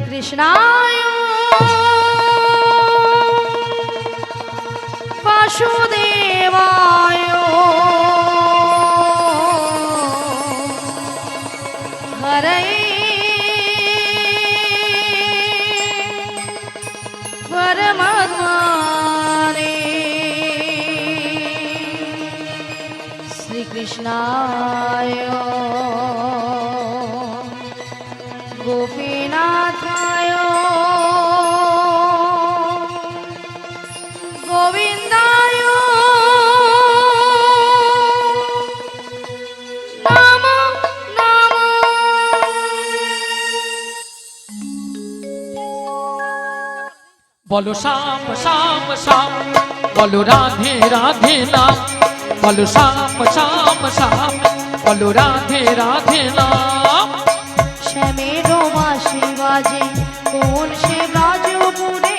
কৃষ্ণায় বাসুদেবায় হরে পরমাত্মনে শ্রীকৃষ্ণায় গোপীনাথায় গোবিন্দায় নমো নমো। বলো শ্যাম শ্যাম শ্যাম, বলো রাধে রাধে নাম, বলো শ্যাম শ্যাম শ্যাম, বলো রাধে রাধে নাম। শ্যামের বাঁশি বাজে কোন সে ব্রজপুরে,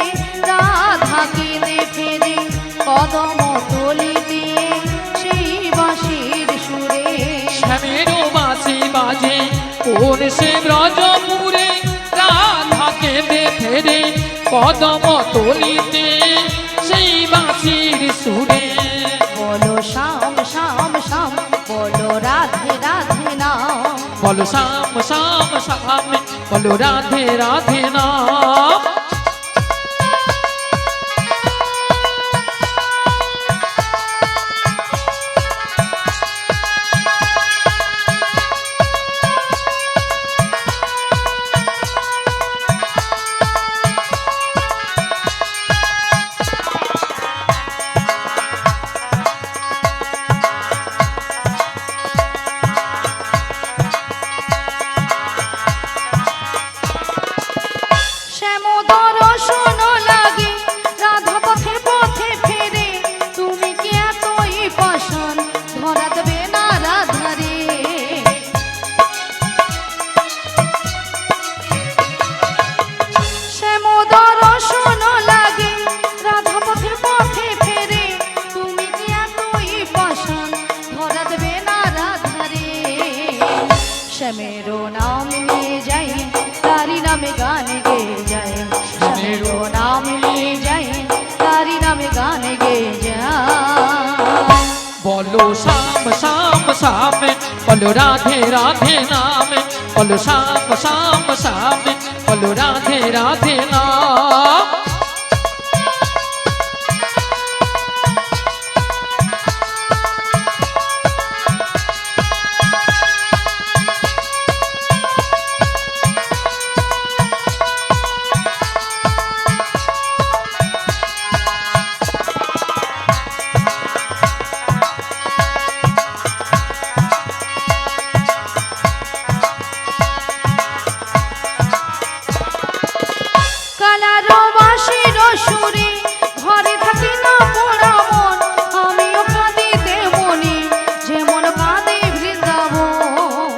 রাধা কেঁদে ফেরে কদম তলি দিয়ে সেই বাঁশির সুরে। শ্যামের বাঁশি বাজে কোন সে ব্রজপুরে, রাধা কেঁদে ফেরে কদম তলিতে সেই বাঁশির সুরে। বলো শ্যাম শ্যাম শ্যাম, বলো রাধে রাধে নাম, বলো শ্যাম শ্যাম শ্যাম, বলো রাধে রাধে নাম। শ্যামেরো নাম নিয়ে যাই তারি নামে গান গেয়ে যায়, শ্যামেরো নাম নিয়ে যাই তারি নামে গান গেয়ে যায়। বলো শ্যাম শ্যাম শ্যাম, বলো রাধে রাধে নাম, বলো শ্যাম শ্যাম শ্যাম, বলো রাধে রাধে নাম। সুরে ঘরে থাকি না পোড়া মন, আমিও কাঁদি দেবনি যেমন কাঁদে বৃন্দাবন।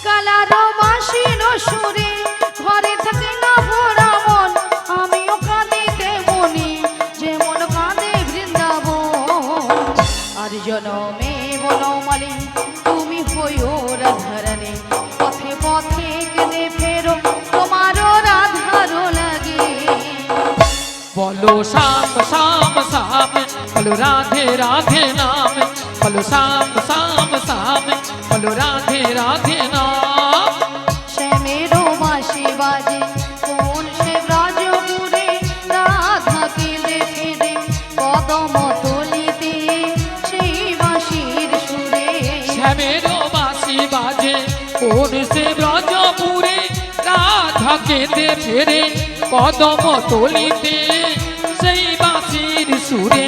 কালার বাঁশির সুরে ঘরে থাকি না পোড়া মন, আমিও কাঁদি দেবনি যেমন কাঁদে বৃন্দাবন। আর জনমে বনমালী তুমি হইও রাধারানী, পথে পথে কেঁদে ফেরো তোমারও রাধারো লাগে। বলো শ্যাম শ্যাম শ্যাম, বলো রাধে রাধে নাম, বলো শ্যাম শ্যাম শ্যাম, বলো রাধে রাধে নাম। শ্যামেরও বাঁশি বাজে কোন সে ব্রজপুরে, রাধা কেঁদে ফেরে কদম তলিতে সেই বাঁশির সুরে। শ্যামেরও বাঁশি বাজে কোন সে ব্রজপুরে, রাধা কেঁদে ফেরে কদম তলিতে সেই বাঁশির সুরে।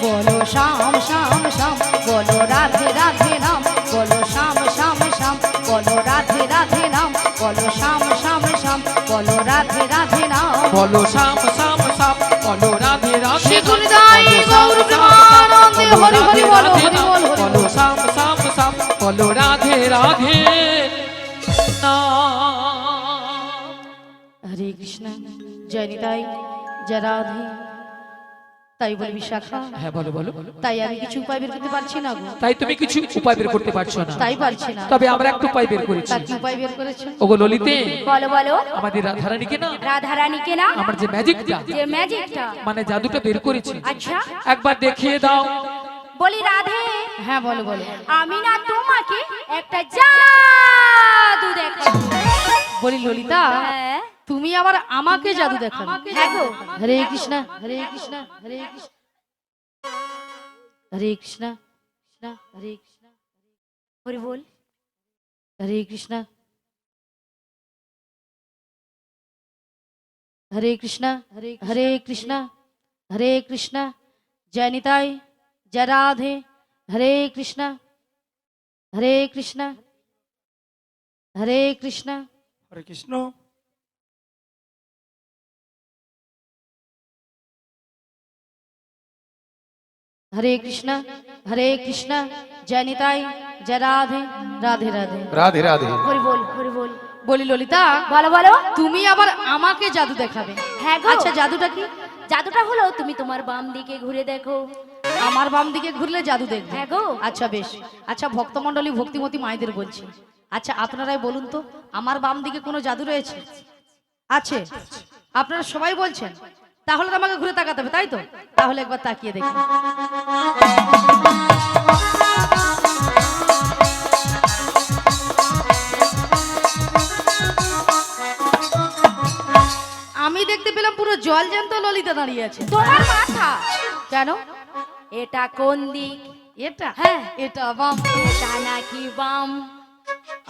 বলো শ্যাম শ্যাম শ্যাম, বলো রাধে রাধে নাম, বলো শ্যাম শ্যাম শ্যাম, বলো রাধে রাধে নাম, বলো শ্যাম শ্যাম শ্যাম, বলো রাধে রাধে নাম, বলো শ্যাম শ্যাম শ্যাম, বলো রাধে রাধে নাম, শ্রীগুণদায়ী গৌর প্রেমানন্দে হরি হরি বলো হরি বল হরি বলো বল। শ্যাম শ্যাম শ্যাম, বলো রাধে রাধে নাম। হরে কৃষ্ণ, জয় নিতাই, জয় রাধে। তাই বলি বিশাখা, হ্যাঁ বলো বলো। তাই আমি কিছু উপায় বের করতে পারছি না গো। তাই তুমি কিছু উপায় বের করতে পারছো না? তাই পারছি না। তবে আমরা একটা উপায় বের করেছি। তা কি উপায় বের করেছো? ওগো ললিতে, বলো বলো। আমাদের রাধারানীকে না, রাধারানীকে না, আমার যে ম্যাজিকটা যে ম্যাজিকটা, মানে জাদুটা বের করেছি, আচ্ছা একবার দেখিয়ে দাও। বলি রাধে, হ্যাঁ বলো বলো। আমি না তোমাকে একটা জাদু দেখাবো। বলি ললিতা, হ্যাঁ তুমি আবার আমাকে জাদু দেখাবে? হ্যাঁ গো। হরে কৃষ্ণ হরে কৃষ্ণ হরে কৃষ্ণ হরে কৃষ্ণ কৃষ্ণ হরে কৃষ্ণ হরি বল। হরে কৃষ্ণ হরে কৃষ্ণ হরে কৃষ্ণ হরে কৃষ্ণ, জয় নিতাই জয় রাধে, হরে কৃষ্ণ হরে কৃষ্ণ হরে কৃষ্ণ। হরে কৃষ্ণ। হরে কৃষ্ণ হরে কৃষ্ণ, জয় নিতাই জয় রাধে, রাধে রাধে। রাধে রাধে। হরি বল হরি বল। বলি ললিতা, বলো বলো। তুমি আবার আমাকে জাদু দেখাবে? হ্যাঁ গো। আচ্ছা জাদুটা কি? জাদুটা হলো তুমি তোমার বাম দিকে ঘুরে দেখো। আমার বাম দিকে ঘুরলে জাদু দেখবে? হ্যাঁ গো। আচ্ছা বেশ। আচ্ছা ভক্তমণ্ডলী ভক্তিমতী মায়েদের বলছি, আচ্ছা আপনারাই বলুন তো, আমার বাম দিকে কোনো জাদু রয়েছে? আছে? আপনারা সবাই বলছেন, তাহলে তো আমাকে ঘুরে তাকাতে হবে, তাই তো? তাহলে একবার তাকিয়ে দেখি। আমি দেখতে পেলাম পুরো জল জ্যান্ত ললিতা দাঁড়িয়ে আছে। তোমার মাথা। কেন? এটা কোন দিক? এটা? হ্যাঁ। এটা বাম। এটা নাকি বাম?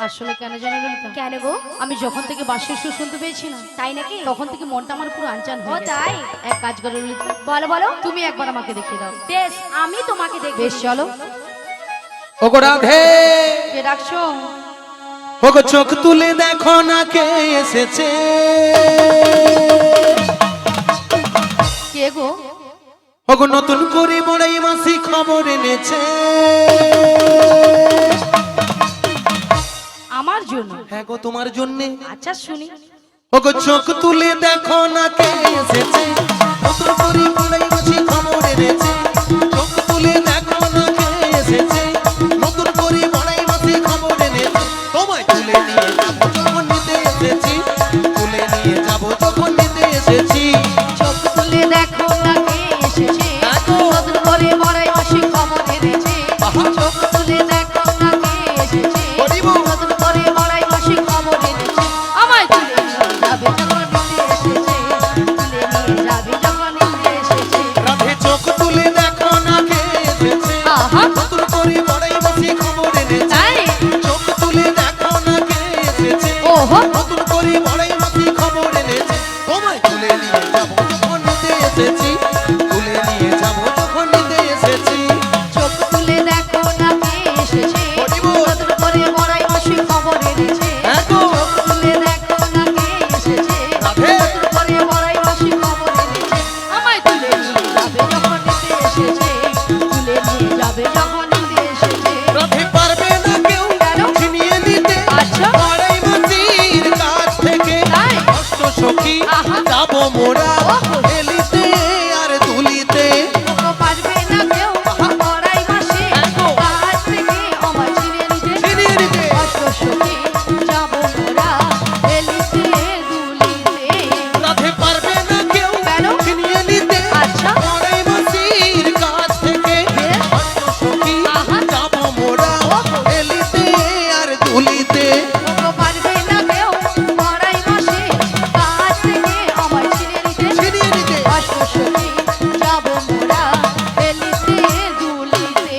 আসলে কেন জানো ললিতা, কেন গো? আমি যখন থেকে বাঁশির সুর শুনতে পেয়েছি না, তাই নাকি? তখন থেকে মনটা আমার পুরো আনচান ও হয়ে গেছে। তাই? এক কাজ করো ললিতা, বলো বলো। তুমি একবার আমাকে দেখিয়ে দাও। বেশ, আমি তোমাকে দেখব। বেশ চলো। ওগো রাধে, কে ডাকছো? ওগো চোখ তুলে দেখো না কে এসেছে। কে গো? ওগো নতুন করে বড়াই মাসি খবর এনেছে। আমার জন্য? হ্যাঁ গো তোমার জন্যে। আচ্ছা শুনি। ওগো চোখ তুলে দেখো না কে এসেছে, নতুন করে বড়াই মাসি খবর এনেছে। চোখ তুলে দেখো না কে এসেছে, নতুন করে বড়াই মাসি খবর এনেছে। তোমায় তুলে নিয়ে যাবো যখন নিতে এসেছি, তুলে নিয়ে যাবো যখন নিতে এসেছি। চোখ তুলে দেখো না কে এসেছে, নতুন করে বড়াই মাসি খবর এনেছে। চোখ তুলে দেখো না কে এসেছে, নতুন করে বড়াই মাসি খবর এনেছে। আমায় তুলে নিয়ে যাবে যখন নিতে এসেছে, তুলে নিয়ে যাবে যখন নিতে এসেছে। রাধে চোখ তুলে দেখো না কে এসেছে, আহা। নতুন করে বড়াই মাসি খবর এনেছে। তাই? চোখ তুলে দেখো না কে এসেছে, ওহো। নতুন করে বড়াই মাসি খবর এনেছে। তোমায় তুলে নিয়ে যাবো যখন নিতে এসেছি, তুলে নিয়ে যাবো যখন নিতে এসেছি। চোখ তুলে দেখো না কে এসেছে, বলিব। নতুন করে বড়াই মাসি খবর এনেছে। হ্যাঁ গো। চোখ তুলে দেখো না কে এসেছে, রাধে। নতুন করে বড়াই মাসি খবর এনেছে। আমায় তুলে নিয়ে যাবে যখন নিতে এসেছে, তুলে নিয়ে যাবে যখন নিতে এসেছে। রাধে পারবে না কেউ কেন? ছিনিয়ে নিতে আচ্ছা। বড়াই মাসির কাছ থেকে। তাই? কষ্ট সখী আহা। যাবো মোরা ওহো। এলিতে আর দুলিতে। ওগো পারবে না কেউ বড়াই মাসে একদম। কাছ থেকে আমায় ছিনিয়ে নিতে। ছিনিয়ে নিতে। কষ্ট সখী যাবো মোরা এলিতে দুলিতে। রাধে পারবে না কেউ কেন? ছিনিয়ে নিতে আচ্ছা। বড়াই মাসির কাছ থেকে। বেশ। কষ্ট সখী আহা। যাবো মোরা ওহো। এলিতে আর দুলিতে। ওগো পারবে না কেউ বড়াই মাসে কাছ থেকে আমায় ছিনিয়ে নিতে। ছিনিয়ে নিতে। কষ্ট সখী যাবো মোরা এলিতে দুলিতে।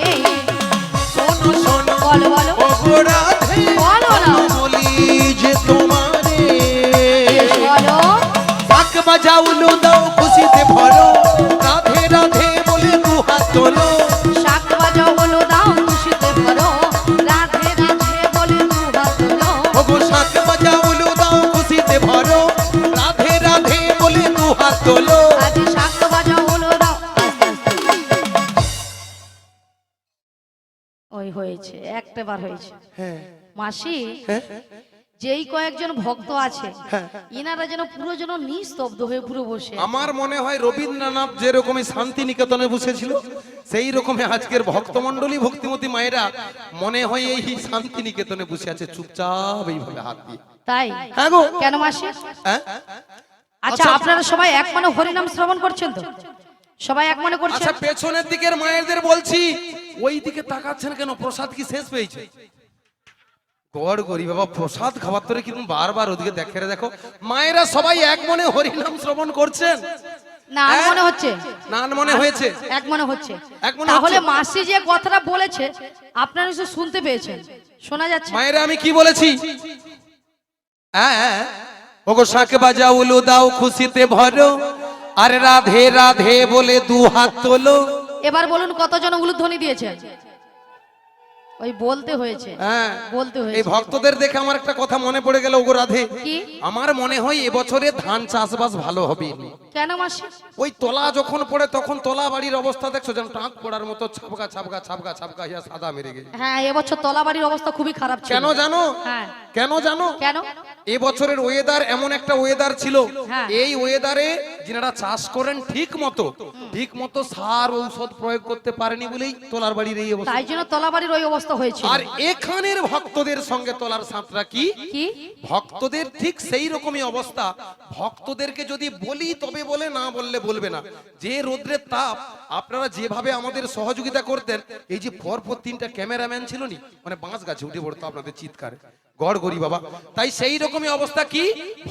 শোনো শোনো বলো বলো। ওগো রাধে, বলো না। বলি যে তোমারে বেশ বলো। বাক বাজাও লো দাও খুশিতে ভরো, রাধে রাধে বলে দু হাত তোলো। শাক বাজাও বলো দাও খুশিতে ভরো, রাধে রাধে বলে দু হাত তোলো। ওগো শাক বাজাও লো দাও খুশিতে ভরো, রাধে রাধে বলে দু হাত তোলো। আজ শাক বাজাও বলো দাও। আস্তে আস্তে। ওই হয়েছে, একটা বার হয়েছে। হ্যাঁ মাসি, হ্যাঁ যেই কয়েকজন ভক্ত আছে ইনারা যেন পুরো যেন নিস্তব্ধ হয়ে পুরো বসে আছে। আমার মনে হয় রবীন্দ্রনাথ যেরকমই শান্তি নিকেতনে বসেছিল সেই রকমই আজকের ভক্তমণ্ডলী ভক্তিমতী মায়েরা মনে হয় এই শান্তি নিকেতনে বসে আছে চুপচাপ এইভাবে হাত দিয়ে। তাই হ্যাঁ গো। কেন মাসি? হ্যাঁ? আচ্ছা আপনারা সবাই এক মনে হরিনাম শ্রবণ করছেন তো? সবাই এক মনে করছেন? আচ্ছা পেছনের দিকের মায়েরদের বলছি ওই দিকে তাকাচ্ছেন কেন? প্রসাদ কি শেষ পেয়েছে? গড় গরি বাবা প্রসাদ খাবার তোরে কিন্তু বারবার ওদিকে দেখে রে দেখো। মায়েরা সবাই এক মনে হরিনাম শ্রবণ করছেন না আর মনে হচ্ছে না মনে হয়েছে এক মনে হচ্ছে। এক মনে তাহলে হচ্ছে। মাসি যে কথাটা বলেছে আপনারা নিশ্চয়ই শুনতে পেয়েছেন, শোনা যাচ্ছে? মায়েরা আমি কি বলেছি? হ্যাঁ ওগো শাঁখ বাজাও উলু দাও খুশিতে ভরো আর রাধে রাধে বলে দু হাত তোলো। এবার বলুন কতজন উলুধ্বনি দিয়েছেন? ওই বলতে হয়েছে, হ্যাঁ বলতে এই হয়েছে। ভক্তদের দেখে আমার একটা কথা মনে পড়ে গেল ওগো রাধে। কি? আমার মনে হয় এবছরে ধান চাষবাস ভালো হবে। কেন মাসি? ওই তোলা যখন পড়ে তখন তোলা বাড়ির অবস্থা দেখছো যেন টাক পড়ার মতো ছাপকা ছাপকা ছাপকা ছাপকা ইয়া সাদা মেরে গেছে। হ্যাঁ এবছর তলাবাড়ির অবস্থা খুবই খারাপ ছিল। কেন জানো? হ্যাঁ কেন জানো? কেন? এবছরের ওয়েদার এমন একটা ওয়েদার ছিল, হ্যাঁ। এই ওয়েদারে যিনারা চাষ করেন ঠিক মতো সার ঔষধ প্রয়োগ করতে পারেনি বলেই তোলার বাড়ির এই অবস্থা। তাই জন্য তলাবাড়ির ওই অবস্থা হয়েছে। আর এখানের ভক্তদের সঙ্গে তোলার সাঁতরা কি কি? ভক্তদের ঠিক সেই রকমই অবস্থা। ভক্তদেরকে যদি বলি তবে বলে, না বললে বলবে না। যে রোদ্রের তাপ আপনারা যেভাবে আমাদের সহযোগিতা করতেন, এই যে পরপর 3টা ক্যামেরাম্যান ছিল নি, মানে বাঁশ গাছে উঠে পড়তো আপনাদের চিৎকারে, গড় গরি বাবা। তাই সেই রকমই অবস্থা কি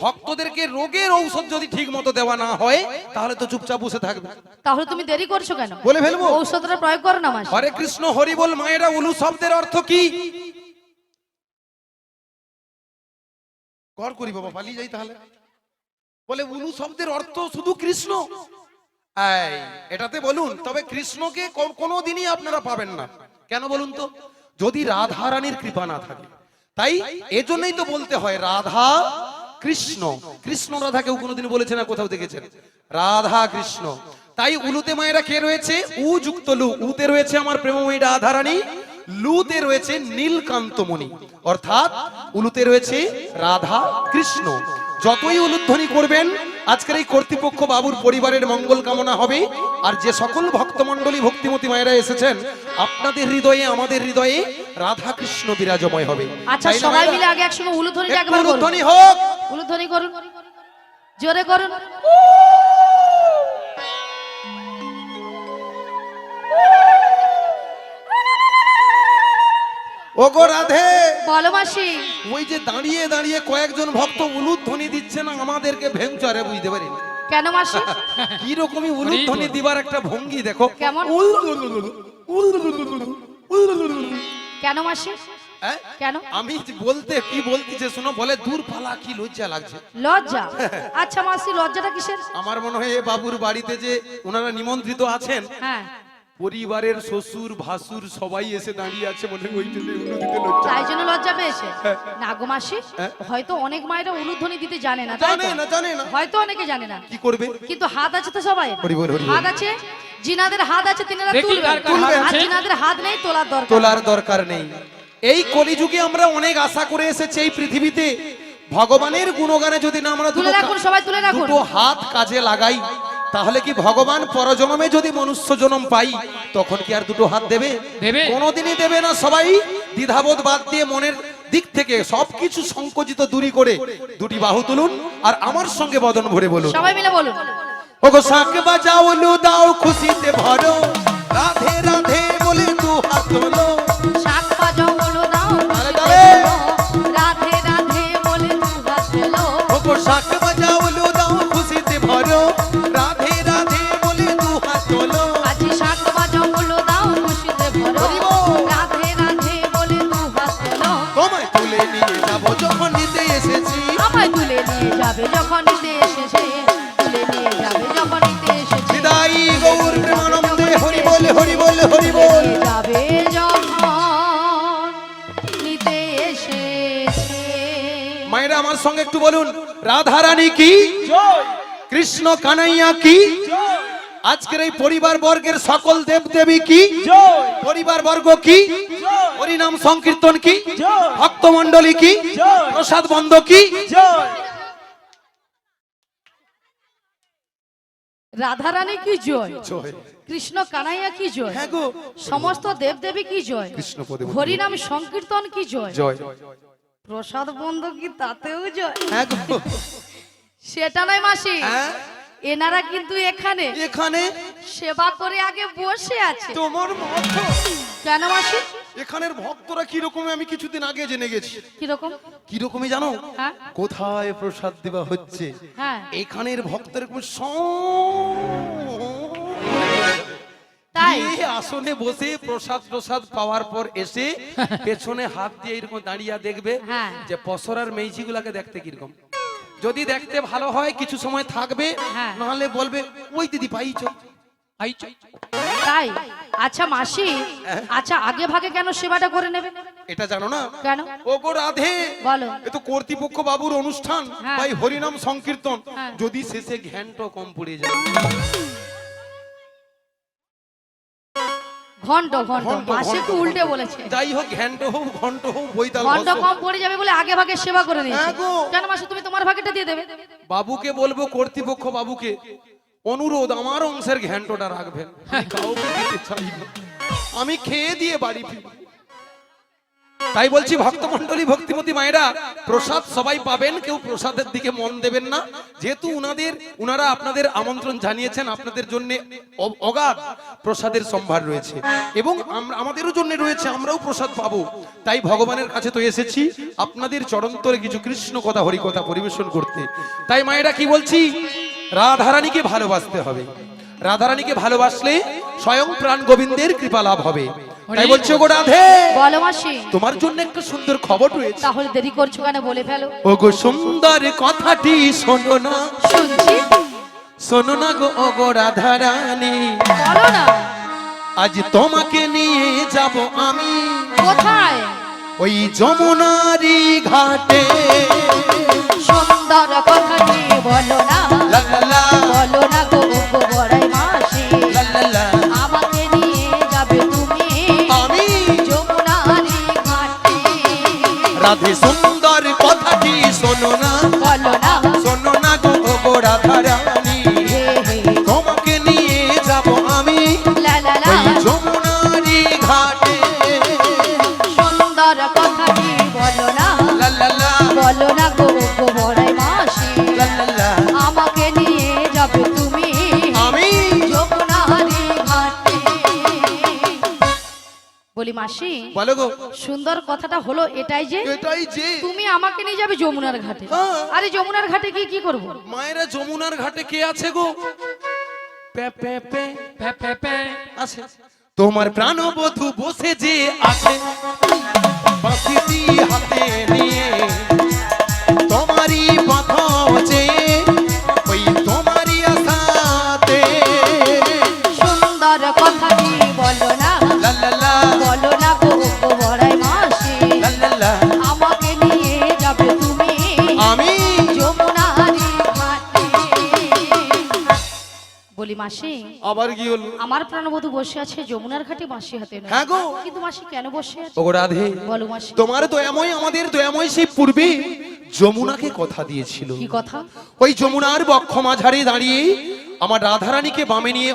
ভক্তদেরকে রোগের ঔষধ যদি ঠিক মতো দেওয়া না হয় তাহলে তো চুপচাপ বসে থাকবে। তাহলে তুমি দেরি করছো কেন? বলে ফেলবো। ঔষধটা প্রয়োগ করো না মাসি। হরে কৃষ্ণ হরি বল। মায়েরা উলু শব্দের অর্থ কি? গড় করি বাবা, পালিয়ে যাই তাহলে। বলে উলু শব্দের অর্থ শুধু কৃষ্ণ। এই এটাতে বলুন, তবে কৃষ্ণকে কোনোদিনই আপনারা পাবেন না। কেন বলুন তো? যদি রাধা রানীর কৃপা না থাকে। তাই এজন্যই তো বলতে হয় রাধা কৃষ্ণ। কৃষ্ণ রাধা কেউ কোনোদিন বলেছে না, কোথাও দেখেছেন? রাধা কৃষ্ণ। তাই উলুতে মায়েরা কে রয়েছে? উ যুক্ত লু। উতে রয়েছে আমার প্রেমময়ী রাধা রানী, লুতে রয়েছে নীলকান্তমণি, অর্থাৎ উলুতে রয়েছে রাধা কৃষ্ণ। যতই উলুধ্বনি করবেন আজকের এই কর্তৃপক্ষ বাবুর পরিবারের মঙ্গল কামনা হবে। আর যে সকল ভক্তমণ্ডলী ভক্তিমতী মায়েরা এসেছেন আপনাদের হৃদয়ে আমাদের হৃদয়ে রাধা কৃষ্ণ বিরাজময় হবে। আচ্ছা তাই না সবাই মায়েরা? মিলে আগে একসঙ্গে উলুধ্বনিটা একটু একবার করুন। উলুধ্বনি হোক। উলুধ্বনি করুন, জোরে করুন। ওগো রাধে। বলো মাসি। ওই যে দাঁড়িয়ে দাঁড়িয়ে কয়েকজন ভক্ত উলুধ্বনি দিচ্ছে না, আমাদেরকে ভেঙচারে বুঝতে পারি না কেন মাসি? কি রকমই উলুধ্বনি দিবার একটা ভঙ্গি দেখো। কেমন? কেন মাসি? হ্যাঁ? কেন? আমি কি বলতেছে শোনো। বলে দূর পালা, কি লজ্জা লাগছে। লজ্জা? আচ্ছা মাসি লজ্জাটা কিসের? আমার মনে হয় এ বাবুর বাড়িতে যে ওনারা নিমন্ত্রিত আছেন, হ্যাঁ পরিবারের শ্বশুর ভাসুর সবাই এসে দাঁড়িয়ে আছে, মনে হয় ওইটাতে উলু দিতে লজ্জা। তাই জন্য লজ্জা পেয়েছে না গো মাসি? হয়তো অনেক মায়েরা উলুধ্বনি দিতে জানে না, তাই তো? জানে না। হয়তো অনেকে জানে না। কি করবে? কিন্তু হাত আছে তো সবাই। হরি বল, হরি বল। হাত আছে, জিনাদের হাত আছে তিনারা দেখি তুলবেন। কার কার হাত আর আছে? জিনাদের হাত নেই, তোলার দরকার। তোলার দরকার নেই। এই কলিযুগে আমরা অনেক আশা করে এসেছি এই পৃথিবীতে ভগবানের গুণগানে যদি না আমরা তুলে রাখুন, সবাই তুলে রাখুন। দুটো হাত কাজে লাগাই, তাহলে কি ভগবান পরজন্মে যদি মনুষ্য জন্ম পাই তখন কি আর দুটো হাত দেবে? দেবে। কোনোদিনই দেবে না। সবাই দ্বিধাবোধ বাদ দিয়ে মনের দিক থেকে সবকিছু সংকোচিত দূরী করে দুটি বাহু তুলুন আর আমার সঙ্গে বদন ভরে বলুন। সবাই মিলে বলুন। ওগো শাঁখ বাজাও লু দাও খুশিতে ভরো রাধে রাধে বলে দু হাত তোলো। শাক বাজাও বলো দাও তালে খুশিতে তালে। বলো, রাধে রাধে বলে দু হাত তোলো। ওগো শাঁখ বাজাও লু দাও খুশিতে ভরো রাধে রাধে বলে দু হাত তোলো। আজি শাক বাজাও বলো দাও খুশিতে ভরো, হরি বল। রাধে রাধে বলে দু হাত তোলো। তোমায় তুলে নিয়ে যাবো যখন নিতে এসেছি। আমায় তুলে নিয়ে যাবে যখন নিতে এসেছে, তুলে নিয়ে যাবে যখন নিতে এসেছে। বিদায় গৌর প্রেমানন্দে হরি বল হরি বল হরি বল। নিয়ে যাবে যখন নিতে এসেছে। মায়েরা আমার সঙ্গে একটু বলুন, রাধা রানী কি, কৃষ্ণ কানাইয়া কি, আজকের এই পরিবার বর্গের সকল দেব দেবী কি, পরিবার বর্গ কি, হরিনাম সংকীর্তন কি, জয়। ভক্তমণ্ডলী কি, জয়। প্রসাদ বন্ধ কি, জয়। রাধারানী কি জয়, জয়। কৃষ্ণ কানাইয়া কি জয়, হ্যাঁ গো, সমস্ত দেবদেবী কি জয়, কৃষ্ণ পদে মধ্যে হরিনাম সংকীর্তন কি জয়, জয়। প্রসাদ বন্ধ কি তাতেও জয়। হ্যাঁ গো, সেটা নয় মাসি, হ্যাঁ, এনারা কিন্তু এখানে এখানে সেবা করে আগে বসে আছে। তোমার মতো কেন মাসি, এখানের ভক্তরা কি রকম আমি কিছুদিন আগে জেনে গেছি। কিরকম? কি রকমই জানো, হ্যাঁ কোথায় প্রসাদ দেওয়া হচ্ছে, হ্যাঁ এখানের ভক্তের তাই আসনে বসে প্রসাদ প্রসাদ পাওয়ার পর এসে পেছনে হাত দিয়ে এরকম দাঁড়িয়ে দেখবে হ্যাঁ। যে পসরার মেইজি গুলাকে দেখতে কিরকম। যদি দেখতে ভালো হয় কিছু সময় থাকবে, হ্যাঁ। নাহলে বলবে ওই দিদি পাইছো। আইছো তাই। আচ্ছা মাসি, আচ্ছা আগে ভাগে কেন সেবাটা করে নেবে? এটা জানো না? কেন? ও গো রাধে, বলো। এ তো কর্তৃপক্ষ বাবুর অনুষ্ঠান, হ্যাঁ। ভাই হরিনাম সংকীর্তন, হ্যাঁ। যদি শেষে ঘ্যান্ট কম পড়ে যায়, ঘন্ট ঘন্ট ঘন্ট, মাসি ঘন্ট, তো উল্টে ঘন্ট। বলেছে। যাই হোক ঘ্যান্ট হোক ঘন্ট হোক বইতাল ঘন্ট বসো। কম পড়ে যাবে বলে আগে ভাগে সেবা করে নিয়েছে। হ্যাঁ গো। কেন মাসি, তুমি তোমার ভাগেটা দিয়ে দেবে। বাবুকে বলবো, কর্তৃপক্ষ বাবুকে অনুরোধ, আমার অংশের ঘ্যান্টটা রাখবেন, আমি কাউকে দিতে চাই না। আমি খেয়ে দিয়ে বাড়ি ফিরব। তাই বলছি ভক্তমণ্ডলী ভক্তিমতী মায়েরা, প্রসাদ সবাই পাবেন, কেউ প্রসাদের দিকে মন দেবেন না। যেহেতু উনারা আপনাদের আমন্ত্রণ জানিয়েছেন, আপনাদের জন্য অগাধ প্রসাদের সম্ভার রয়েছে এবং আমাদেরও জন্য রয়েছে, আমরাও প্রসাদ পাবো। তাই ভগবানের কাছে তো এসেছি আপনাদের চরণতরে কিছু কৃষ্ণ কথা হরি কথা পরিবেশন করতে। তাই মায়েরা কি বলছি, রাধারানীকে ভালোবাসতে হবে। রাধারানীকে ভালোবাসলে স্বয়ং প্রাণ গোবিন্দের কৃপা লাভ হবে। তাই বলছো গো রাধে, বলো মাসি, তোমার জন্য একটা সুন্দর খবর রয়েছে। তাহলে দেরি করছো কেন, বলে ফেলো। ও গো সুন্দর কথাটি শোনো না, শুনছি, শোনো না গো ও গো রাধারানী, বলো না। আজ তোমাকে নিয়ে যাব আমি কোথায়? ওই যমুনারি ঘাটে। সুন্দর কথাটি বলো না, লা লা লা, বলো না গো গো বড়াই মাসি, লা লা লা, আমাকে নিয়ে যাবে তুমি আমি যমুনারি ঘাটে। রাধে সুন্দর কথাটি শোনো না, বলো না, শোনো না গো ও গো রাধারানী, হে হে তোমাকে নিয়ে যাব আমি লা লা লা। ওই যমুনারি ঘাটে। সুন্দর কথাটি বলো না, লা লা লা, বলো না গো গো বড়াই মাসি, লা লা লা, আমাকে নিয়ে যাবে তুমি আমি যমুনারি ঘাটে। বলি মাসি, বলো গো, সুন্দর কথাটা হলো এটাই যে এটাই যে তুমি আমাকে নিয়ে যাবে যমুনার ঘাটে। হ্যাঁ। আরে যমুনার ঘাটে গিয়ে কি করব? মায়েরা যমুনার ঘাটে কে আছে গো? পে পে পে পে পে পে আছে তোমার প্রাণবধূ বসে যে আছে, বাঁশিটি হাতে নিয়ে তোমারই পথ চেয়ে ওই তোমারই আশাতে। সুন্দর কথাটি বলো না, লা লা লা, বলো না গো গো বড়াই মাসি, লা লা লা, আমাকে নিয়ে যাবে তুমি আমি যমুনারি ঘাটে। বলি মাসি, আবার কি হলো? আমার প্রাণবধূ বসে আছে যমুনার ঘাটে বাঁশি হাতে নয়। হ্যাঁ গো। কিন্তু মাসি কেন বসে আছে? ও রাধে, বলো মাসি, তোমার দয়াময় আমাদের দয়াময় সেই পূর্বে যমুনাকে কথা দিয়েছিল, কি কথা? ওই যমুনার বক্ষ মাঝারে দাঁড়িয়ে আমার রাধারানীকে বামে নিয়ে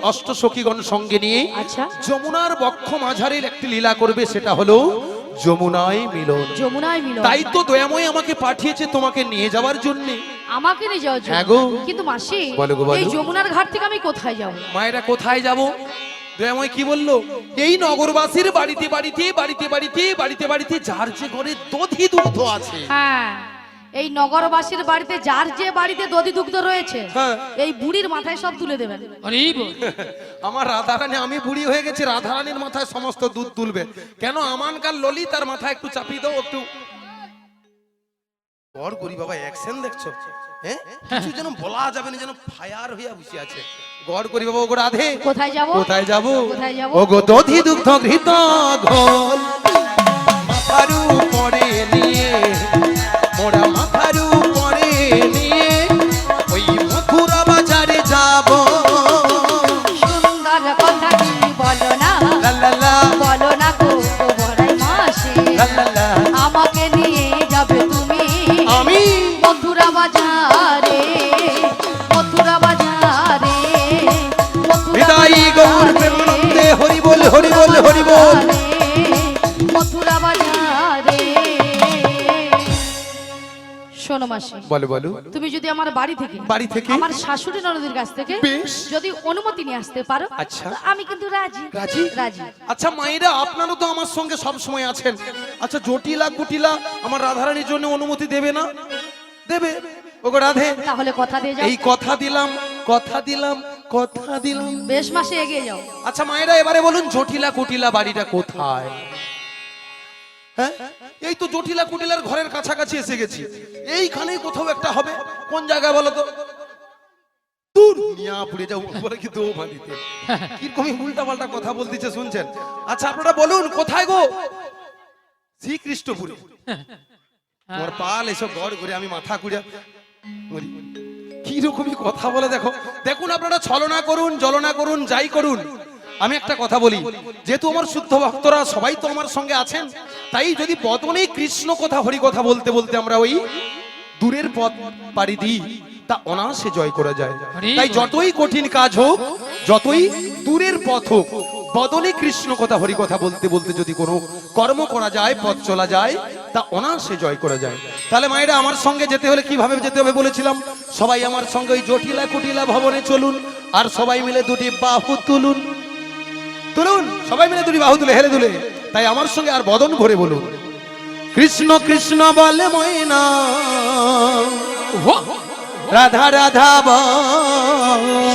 অষ্ট সখীগণ সঙ্গে নিয়ে আচ্ছা, যমুনার বক্ষ মাঝারের একটি লীলা করবে, সেটা হলো যমুনায় মিলন। যমুনায় মিলন। তাই তো দয়াময় আমাকে পাঠিয়েছে তোমাকে নিয়ে যাওয়ার জন্য। আমাকে নিয়ে যাওয়ার জন্য? হ্যাঁ গো। কিন্তু মাসি, বলো গো, বলো। এই যমুনার ঘাট থেকে আমি কোথায় যাব? মায়েরা কোথায় যাব? দয়াময় কি বললো, এই নগরবাসীর বাড়িতে বাড়িতে বাড়িতে বাড়িতে বাড়িতে বাড়িতে যার যে ঘরে দধি দুগ্ধ আছে, হ্যাঁ, এই নগরবাসীর বাড়িতে যার যে বাড়িতে দধি দুগ্ধ রয়েছে, হ্যাঁ। এই বুড়ির মাথায় সব তুলে দেবেন। আরে বল। আমার রাধারানী, আমি বুড়ি হয়ে গেছি, রাধারানীর মাথায় সমস্ত দুধ তুলবে কেন? আমানকার ললিতার মাথায় একটু চাপিয়ে দাও, একটু বড় করি বাবা, অ্যাকশন দেখছো? হ্যাঁ, কিছু যেন বলা যাবে না, যেন ফায়ার হইয়া বসে আছে। গড় করি বাবা, ও গো রাধে, কোথায় যাব? কোথায় যাব? কোথায় যাব? ও গো দধি দুগ্ধ ঘৃত ঘোল মাথার উপরে নিয়ে, মোরা মাথার উপরে নিয়ে ওই মথুরা বাজারে যাব। সুন্দর কথাটি বলো না, লা লা লা, বলো না গো গো শোনো মাসি, বলো বলো। তুমি যদি আমার বাড়ি থেকে আমার শাশুড়ি ননদের কাছ থেকে বেশ। যদি অনুমতি নিয়ে আসতে পারো, আচ্ছা। তো আমি কিন্তু রাজি। রাজি? রাজি। আচ্ছা মায়েরা, আপনারা তো আমার সঙ্গে সব সময় আছেন। আচ্ছা জটিলা কুটিলা আমার রাধারানীর জন্য অনুমতি দেবে না? দেবে। ওগো রাধে, তাহলে কথা দিয়ে যাও। এই কথা দিলাম, কথা দিলাম, কথা দিলাম। বেশ মাসে এগিয়ে যাও। আচ্ছা মায়েরা এবারে বলুন জটিলা কুটিলা বাড়িটা কোথায়? হ্যাঁ, এই তো জটিলা কুটিলার ঘরের কাছাকাছি এসে গেছি। এইখানেই কোথাও একটা হবে। কোন জায়গায় বলো তো? দূর মিয়া পুড়ে যাও বলে কি দো বাড়িতে কিরকমই উল্টা পাল্টা কথা বলতেছে শুনছেন? আচ্ছা আপনারা বলুন কোথায় গো? শ্রীকৃষ্ণপুরে। তোমার পাল এসব গড় করে আমি মাথা কুড়ে মরি। কি রকমই কথা বলে দেখো। দেখুন আপনারা ছলনা করুন, জলনা করুন, যাই করুন, আমি একটা কথা বলি, যেহেতু আমার শুদ্ধ ভক্তরা সবাই তো আমার সঙ্গে আছেন, তাই যদি বদনে কৃষ্ণ কথা হরি কথা বলতে বলতে আমরা ওই দূরের পথ পাড়ি দিই, তা অনায়াসে জয় করা যায়। তাই যতই কঠিন কাজ হোক, যতই দূরের পথ হোক, বদনে কৃষ্ণ কথা হরি কথা বলতে বলতে যদি কোনো কর্ম করা যায়, পথ চলা যায়, তা অনায়াসে জয় করা যায়। তাহলে মায়েরা আমার সঙ্গে যেতে হলে কিভাবে যেতে হবে বলেছিলাম? সবাই আমার সঙ্গে ওই জটিলা কুটিলা ভবনে চলুন, আর সবাই মিলে দুটি বাহু তুলুন। তুলুন, সবাই মিলে দুটি বাহু তুলে হেলে দুলে। তাই আমার সঙ্গে আর বদন ভরে বলুন, কৃষ্ণ কৃষ্ণ বলে ময়না, রাধা রাধা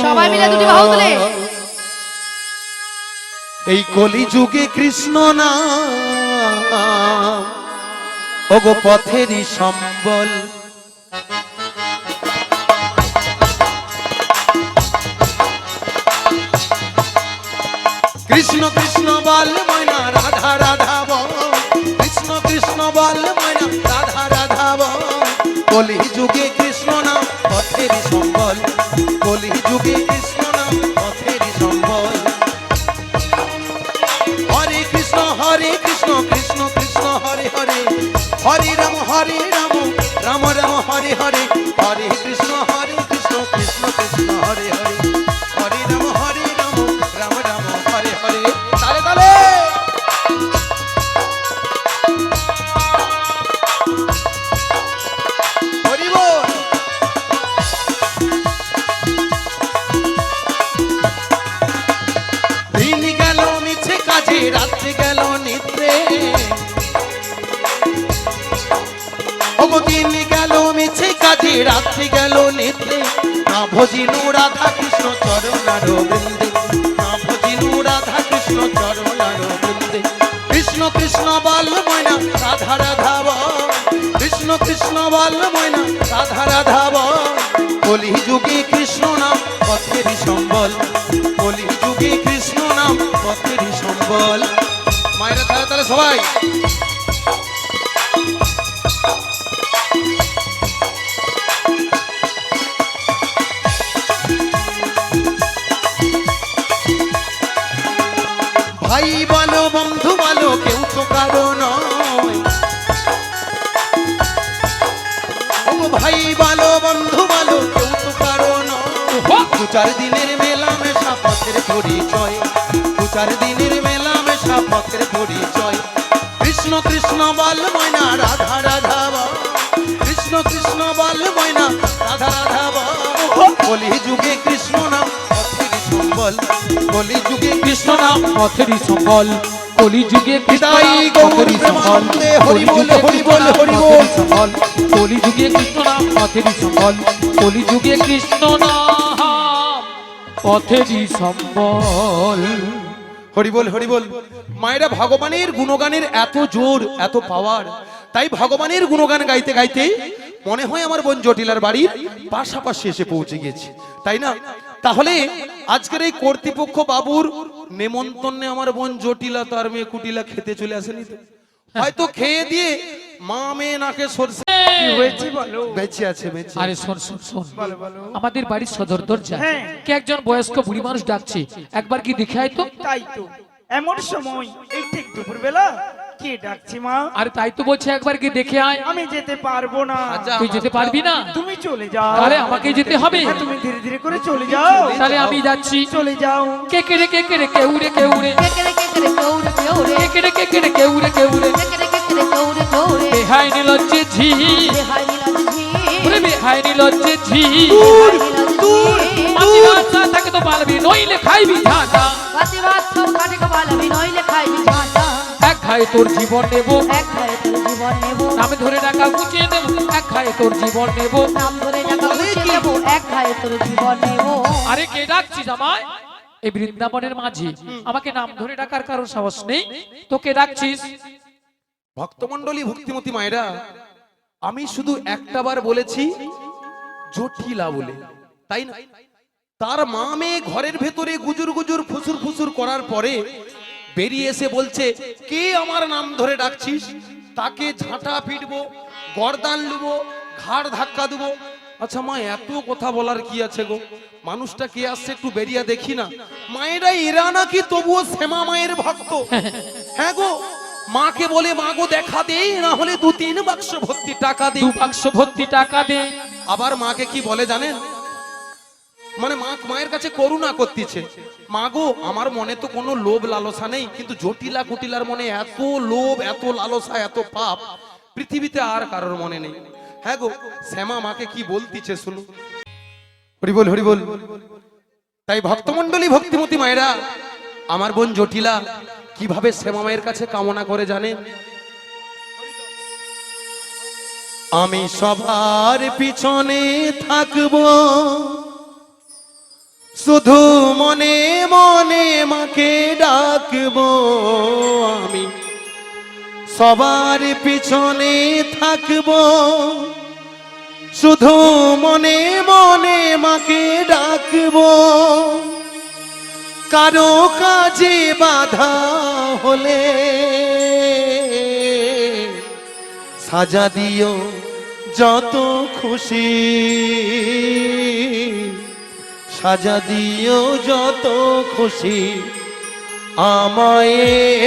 সবাই মিলে দুটি বাহু তুলে। এই কলি যুগে কৃষ্ণ না ওগো পথেরই সম্বল। কৃষ্ণ কৃষ্ণ বল ময়না, রাধা রাধা বল। কৃষ্ণ কৃষ্ণ বল ময়না, রাধা রাধা বল। কলি যুগে কৃষ্ণ নাম পথেরই সম্বল। কলি যুগে কৃষ্ণ নাম পথেরই সম্বল। হরে কৃষ্ণ কৃষ্ণ কৃষ্ণ হরে হরে। হরে রাম রাম রাম হরে হরে। হরে কৃষ্ণ কৃষ্ণ কৃষ্ণ হরে হরে। হরে রাম রাম রাম হরে হরে। তালে তালে হরি বল। দিন গেল মিছে কাজে, রাত্রি গেল নিদ্রে। ওগো দিন গেল মিছে কাজে, রাত্রি গেল নিদ্রে। না ভজিনু রাধা কৃষ্ণ চরণার বৃন্দে। না ভজিনু রাধা কৃষ্ণ চরণার বৃন্দে। কৃষ্ণ কৃষ্ণ বল ময়না, রাধা রাধা বল। কৃষ্ণ কৃষ্ণ বল ময়না, রাধা রাধা বল। কলি যুগে কৃষ্ণ নাম পথেরই সম্বল। কলি যুগে কৃষ্ণ নাম পথেরই সম্বল। মায়েরা তাহলে তাহলে সবাই ভাই বলো বন্ধু বলো, কেউ তো কারো নয়। ও ভাই বলো বন্ধু বলো, কেউ তো কারো নয়। দু চার দিনের মেলা মেশা পথের পরিচয়। দু চার দিনের মেলা মেশা পথের পরিচয়। কৃষ্ণ কৃষ্ণ বল ময়না, রাধা রাধা বল। কৃষ্ণ কৃষ্ণ বল ময়না, রাধা রাধা বল। কলি যুগে কৃষ্ণ নাম পথেরই সম্বল। কলি যুগে কৃষ্ণ নাম পথেরই সম্বল। কলি যুগে কৃষ্ণ হৃদয় নাম গৌর পথেরই সম্বল। প্রেমানন্দে হরি বল, হরি বল, হরি বল। পথেরই সম্বল। কলি যুগে কৃষ্ণ নাম পথেরই সম্বল। কলি যুগে কৃষ্ণ নাম পথেরই সম্বল। হরি বল, হরি বল। মায়েরা ভগবানের গুণগানের এত জোর, এত পাওয়ার, তাই ভগবানের গুণগান গাইতে গাইতে মনে হয় আমার বোন জটিলার বাড়ির পাশাপাশি এসে পৌঁছে গেছে, তাই না? তাহলে আজকের এই কর্তৃপক্ষ বাবুর নেমন্তন্নে আমার বোন জটিলা তার মেয়ে কুটিলা খেতে চলে আসেনি তো? হয়তো খেয়ে দিয়ে মা মেয়ে নাকে সরষে বেঁচে আছে, বেঁচে। আরে শোন শোন শোন, আমাদের বাড়ির সদর দরজা কে একজন বয়স্ক বুড়ি মানুষ ডাকছে, একবার কি দেখে আয় তো। তাই তো, এমন সময় এই ঠিক দুপুরবেলা কে ডাকছে মা? আরে তাই তো বলছে, একবার কি দেখে আয়। আমি যেতে পারবো না। তুই যেতে পারবি না? তুমি চলে যাও। তাহলে আমাকে যেতে হবে। হ্যাঁ, তুমি ধীরে ধীরে করে চলে যাও। তাহলে আমি যাচ্ছি। চলে যাও। কেকেরে কেকেরে কেউরে কেউরে, কেকেরে কেকেরে কৌরে কৌরে, কেকেরে কেকেরে কেউরে কেউরে, কেকেরে কেকেরে কৌরে কৌরে, বেহাই নিলজ্জে ঝি, বেহাই নীলাজ ঝি, খায় নিলজ্জে ঝি দূর দূর মাছি দূর বাচ্চা তাকে তো পালবি নইলে খাইবি ঝাঁটা বাতি ভাত সব কাটে কপালাবি নইলে খাইবি ঝাঁটা এক খায় তোর জীবন নেব এক খায় তোর জীবন নেব নামে ধরে ডাকা গুছিয়ে দেব এক খায় তোর জীবন নেব নাম ধরে টাকা মুছে দেব এক খায় তোর জীবন নেব আরে কে ডাকছিস আমায় এই বৃন্দাবনের মাঝি আমাকে নাম ধরে ডাকার কারো সাহস নেই তোকে ডাকছিস ভক্তমণ্ডলী ভক্তিমতী মায়েরা আমি শুধু একটাবার বলেছি জটিলা বলে, তাই না? তার মা মেয়ে ঘরের ভেতরে গুজুর গুজুর ফুসুর ফুসুর করার পরে বেরিয়ে এসে বলছে কে আমার নাম ধরে ডাকছিস? তাকে ঝাঁটা পিটবো, গর্দান লুবো, ঘাড় ধাক্কা দেবো। আচ্ছা মা, এত কথা বলার কি আছে গো? মানুষটা কে আসছে একটু বেরিয়ে দেখি না। মায়েরা এরা নাকি তবুও শ্যামা মায়ের ভক্ত। হ্যাঁ গো, মাকে বলে মা গো দেখা দে, না হলে 2-3 বাক্স ভর্তি টাকা দে। 2 বাক্স ভর্তি টাকা দে। আবার মাকে কি বলে জানেন? মানে মায়ের কাছে করুণা করতেছে, মা গো আমার মনে তো কোনো লোভ লালসা নেই, কিন্তু জটিলা কুটিলার মনে এত লোভ, এত লালসা, এত পাপ পৃথিবীতে আর কারোর মনে নেই। হ্যাঁ গো, শ্যামা মাকে কি বলতিছে শুনুন। হরি বল হরি বল। তাই ভক্তমণ্ডলী ভক্তিমতী মায়েরা, আমার বোন জটিলা কিভাবে শ্যামা মায়ের কাছে কামনা করে জানেন? আমি সবার পিছনে থাকবো, শুধু মনে মনে মাকে ডাকবো। আমি সবার পিছনে থাকবো, শুধু মনে মনে মাকে ডাকবো। কারো কাজে বাধা হলে সাজা দিও যত খুশি, সাজা দিও যত খুশি। আমায়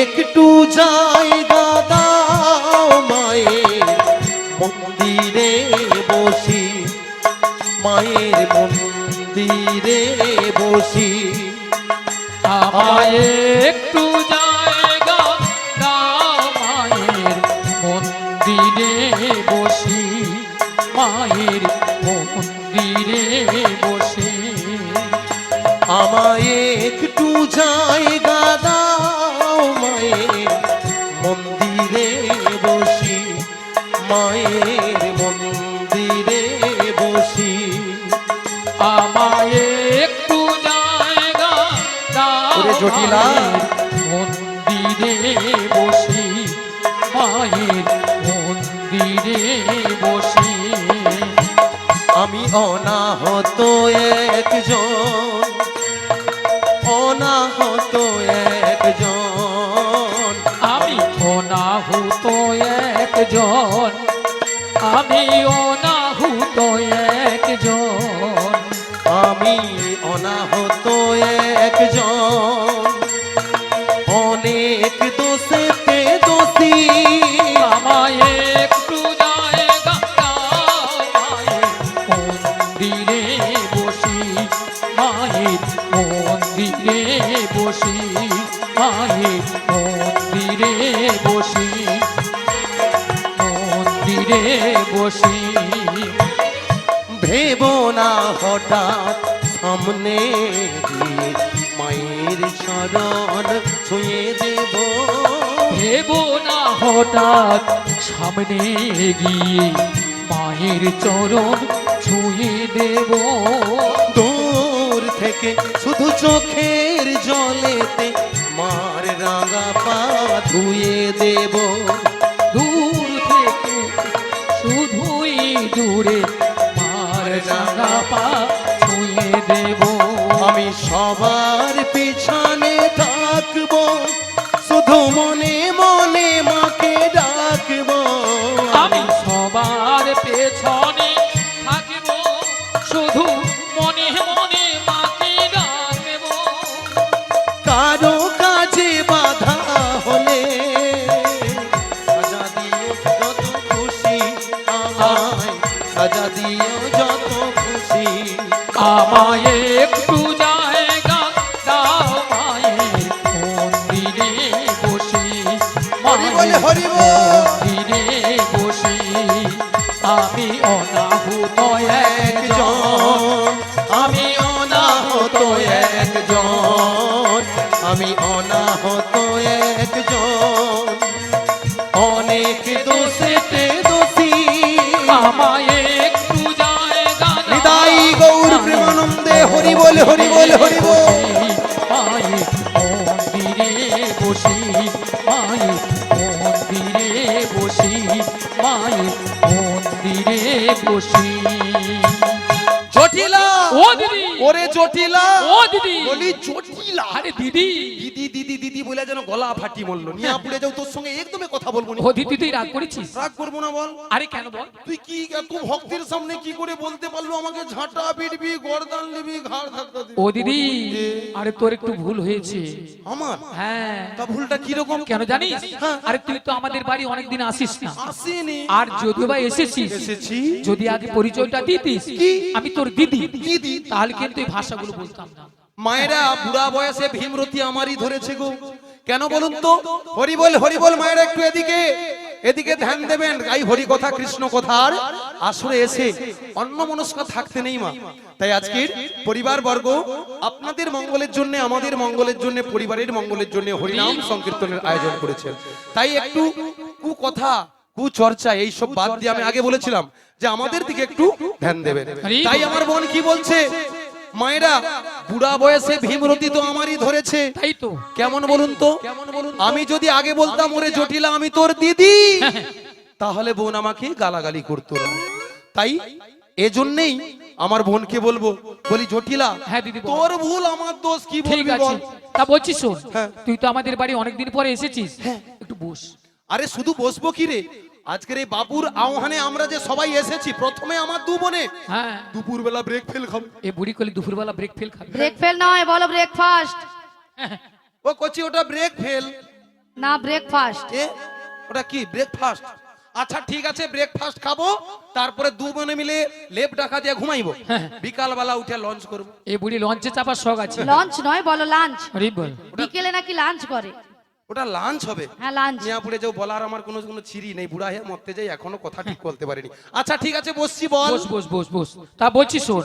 একটু জায়গা দাও মায়ের মন্দিরে বসি, মায়ের মন্দিরে বসি। আমায় একটু জায়গা দাও মায়ের মন্দিরে বসি, মায়ের মন্দিরে বসি। আমায় একটু জায়গা দাও মায়ের মন্দিরে বসি, মায়ের মন্দিরে বসি। আমায় একটু জায়গা দাও ওরে জটিলা। মন্দিরে বসি, মায়ের মন্দিরে বসি। আমি অনাহত একজন, অনাহত একজন। আমি অনাহুত একজন, আমি অনাহুত একজন। আমি অনাহত একজন, অনেক দোষেতে দোষী। আমায় একটু জায়গা দাও মায়ের মন্দিরে বসি, মায়ের মন্দিরে বসি, মায়ের মন্দিরে বসি, মন্দিরে বসি। ভেবো না হঠাৎ সামনে দিয়ে মায়ের চরণ ছুঁয়ে দেব। ভেবো না হঠাৎ সামনে গিয়ে মায়ের চরণ ছুঁয়ে দেব। দূর থেকে শুধু চোখের জলেতে মার রাঙা পা ধুয়ে দেব। দূর থেকে শুধুই দূরে মার রাঙা পা ছুঁয়ে দেব। আমি সবার পিছনে থাকবো, শুধু মনে মনে মাকে ডাকবো। আমি সবার পেছনে থাকব, শুধু মনে মনে মাকে ডাকব। কারো কাজে বাধা হলে সাজা দিও যত খুশি, আমায় সাজা দিও যত খুশি। আমায় একটু জায়গা দাও মায়ের মন্দিরে বসি, মায়ের হরি বল। মন্দিরে বসি। আমি অনাহুত তো একজন, আমি অনাহত একজন, আমি অনাহত একজন, অনেক দোষেতে দোষী। আমায় একটু জায়গা দাও। হৃদয় গৌর প্রেমানন্দে হরি বল হরি বল হরি বল। মায়ে মন্দিরে বসি, মায়ে মন্দিরে বসি, মায়ে মন্দিরে বসি। জটিলা ও দিদি, ওরে জটিলা ও দিদি, বলি জটিলা। আরে দিদি, দিদি দিদি দিদি বলে যেন গলা ফাটি মরলো। নিয়ে পুড়ে যাও, তোর সঙ্গে একদমই কথা বলবো না। ও দিদি তুই রাগ করেছিস? রাগ করবো না বল। আরে কেন বল? তুই কি এত ভক্তের সামনে কি করে বলতে পারলো আমাকে ঝাঁটা পিটবি, গর্দান নিবি, ঘাড় ধাক্কা দিবি? ও দিদি, আরে তোর একটু ভুল হয়েছে। আমার হ্যাঁ, তা ভুলটা কি রকম? কেন জানিস? হ্যাঁ। আরে তুই তো আমাদের বাড়ি অনেকদিন আসিস না, আসেনি। আর যদিও বা এসেছিস, এসেছি। যদি আগে পরিচয়টা দিতিস কি? আমি তোর দিদি, দিদি? তাহলে কিন্তু এই ভাষাগুলো বলতাম না। মায়েরা বুড়া বয়সে ভীমরতি আমারই ধরেছে গো। কেন বলুন তো? হরি বল হরি বল। মায়েরা একটু এদিকে এদিকে ধ্যান দেবেন। গাই হরি কথা কৃষ্ণ কথার আসরে এসে অন্য মনস্ক থাকতে নেই মা। তাই আজকের পরিবার বর্গ আপনাদের মঙ্গলের জন্য, আমাদের মঙ্গলের জন্য, পরিবারের মঙ্গলের জন্য হরিনাম সংকীর্তনের আয়োজন করেছেন। তাই একটু কু কথা, কু চর্চা এইসব বাদ দিয়ে আমি আগে বলেছিলাম যে আমাদের দিকে একটু ধ্যান দেবেন। তাই আমার বোন কি বলছে? মায়েরা বুড়া বয়সে ভীমরতি তো আমারই ধরেছে। তাই তো। কেমন বলুন তো? আমি যদি আগে বলতাম ওরে জটিলা আমি তোর দিদি, তাহলে বোন আমাকে গালাগালি করতো না। তাই এজন্যই আমার বোনকে বলবো, বলি জটিলা হ্যাঁ দিদি বল। তোর ভুল আমার দোষ, কি ঠিক বলবি আছে, বল। তা বলছি শোন, হ্যাঁ। তুই তো আমাদের বাড়ি অনেকদিন পরে এসেছিস, একটু বস। আরে শুধু বসবো কি রে, আজকের এই বাবুর আহ্বানে আমরা যে সবাই এসেছি, প্রথমে আমার দু বোনে হ্যাঁ, দুপুর বেলা ব্রেক ফেল খাবো। এই বুড়ি কলি দুপুরবেলা ব্রেক ফেল খাবে? ব্রেক ফেল নয়, বলো ব্রেকফাস্ট। ও কচি ওটা ব্রেক ফেল না, ব্রেকফাস্ট। এ ওটা কি ব্রেকফাস্ট? আচ্ছা ঠিক আছে, ব্রেকফাস্ট খাবো, তারপরে দু বোনে মিলে লেপ ডাকা দিয়ে ঘুমাইবো, বিকাল বেলা উঠে লঞ্চ করবো। এই বুড়ি লঞ্চে চাপার শখ আছে। লঞ্চ নয়, বলো লাঞ্চ। আরে বল। বিকেলে নাকি লাঞ্চ করে। ওটা লাঞ্চ হবে। হ্যাঁ লাঞ্চ। মিয়াপুরে যাও বলার আমার কোনো কোনো ছিরি নেই, বুড়া হয়ে মরতে যাই, এখনো কথা ঠিক বলতে পারিনি। আচ্ছা ঠিক আছে বসছি, বল। বস বস বস বস। তা বলছি শোন,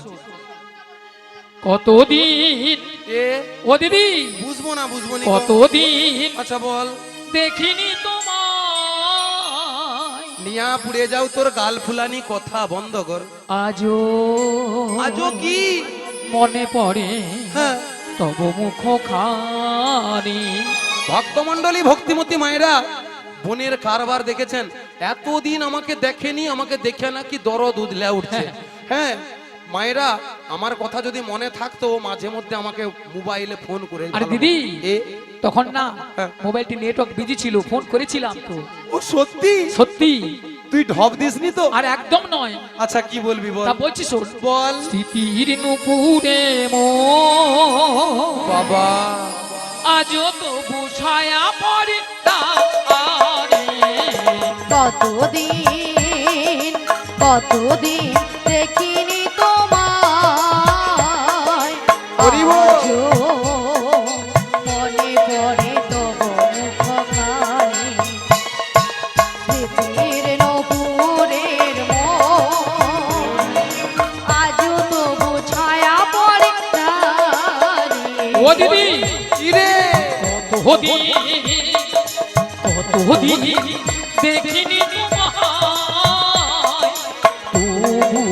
কতদিন, এ ও দিদি বুঝবো না বুঝবো না। কতদিন আচ্ছা বল। দেখিনি তোমায়, মিয়াপুরে যাও, তোর গাল ফুলানি কথা বন্ধ কর। আজও আজও কি মনে পড়ে হ্যাঁ তব মুখ খানি। ভক্তমণ্ডলী ভক্তিমতী মায়েরা বোনের কারবার দেখেছেন, এতদিন আমাকে দেখেনি, আমাকে দেখে নাকি দরদ উদলে উঠছে। হ্যাঁ মায়েরা, আমার কথা যদি মনে থাকতো মাঝে মধ্যে আমাকে মোবাইলে ফোন করে। আরে দিদি, এ তখন না হ্যাঁ। মোবাইলটি নেটওয়ার্ক বিজি ছিল, ফোন করেছিলাম তো। ও সত্যি? সত্যি, তুই ঢপ দিসনি তো? আর একদম নয়। আচ্ছা কি বলবি বল। তা বলছি শোন, বল। স্মৃতির নুপুরে মো বাবা আজও তো বুঝায়া পড়ে তারে। কতদিন কতদিন দেখিনি তোমায়, হরি বল। আজও মনে পড়ে তবু মুখখানি। স্মৃতির নপুরের মন, আজও তবু ছায়া পড়ে তারে। ও দিদি, কিরে কতদিন কতদিন দেখিনি তোমায়, তবু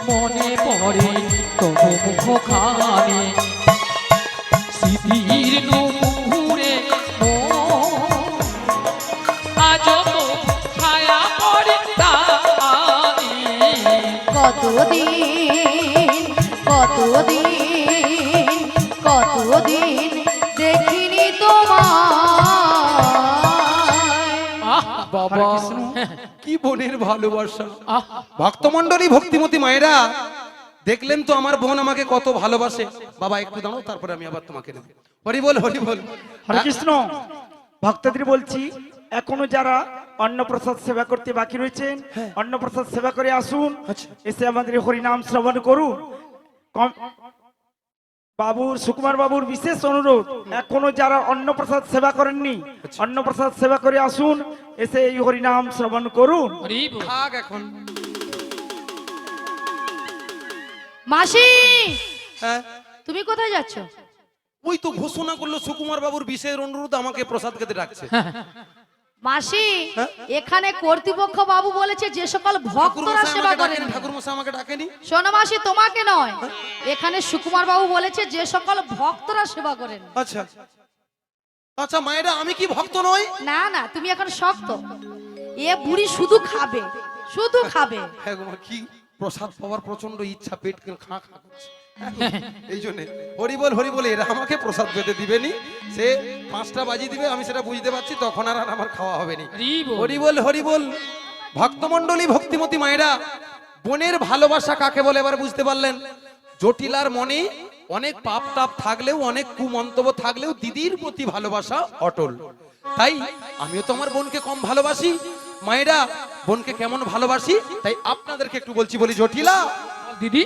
মনে পড়ে তবু মুখখানি। স্মৃতির নুপুরে মন, আজও তো ছায়া পড়ে তারে। কতদিন কতদিন কতদিন দেখিনি তোমায়। বাবা কি বোনের ভালোবাসা। আহ, ভক্তমণ্ডলী ভক্তিমতী মায়েরা দেখলেন তো আমার বোন আমাকে কত ভালোবাসে। বাবা একটু দাঁড়াও, তারপরে আমি আবার তোমাকে নেব। হরি বল হরি বল। হরে কৃষ্ণ। ভক্তদের বলছি, এখনো যারা অন্নপ্রসাদ সেবা করতে বাকি রয়েছেন, অন্নপ্রসাদ সেবা করে আসুন, এসে আমাদের হরিনাম শ্রবণ করুন। বাবুর সুকুমার বাবুর বিশেষ অনুরোধ, এখনো যারা অন্নপ্রসাদ সেবা করেননি, অন্নপ্রসাদ সেবা করে আসুন, এসে এই হরিনাম শ্রবণ করুন। হরি বল। থাক এখন মাসি হ্যাঁ তুমি কোথায় যাচ্ছ? ওই তো ঘোষণা করলো সুকুমার বাবুর বিশেষ অনুরোধ আমাকে প্রসাদ খেতে ডাকছে। মাসি হ্যাঁ? এখানে কর্তৃপক্ষ বাবু বলেছে যে সকল ভক্তরা সেবা করেন। ঠাকুর মশাই আমাকে ডাকেনি। শোনো মাসি, তোমাকে নয়, এখানে সুকুমার বাবু বলেছে যে সকল ভক্তরা সেবা করেন। আচ্ছা আচ্ছা মায়েরা, আমি কি ভক্ত নই? না না, তুমি এখন শক্ত। এ বুড়ি শুধু খাবে, শুধু খাবে। হ্যাঁ গো মা, কি প্রসাদ পাওয়ার প্রচন্ড ইচ্ছা, পেট খা খা করছে। এই জন্য হরি বল এরা আমাকে প্রসাদ পেতে দিবেনি। সে 5টা বাজিয়ে দিবে, আমি সেটা বুঝতে পারছি, তখন আর আমার খাওয়া হবে না। হরি বল। ভক্তমণ্ডলী, ভক্তিমতী মায়েরা, বোনের ভালোবাসা কাকে বলে এবার বুঝতে পারলেন? জটিলার মনে অনেক পাপ টাপ থাকলেও, অনেক কুমন্তব্য থাকলেও দিদির প্রতি ভালোবাসা অটল। তাই আমিও তো আমার বোনকে কম ভালোবাসি। মায়েরা বোনকে কেমন ভালোবাসি তাই আপনাদেরকে একটু বলছি, বলি জটিলা দিদি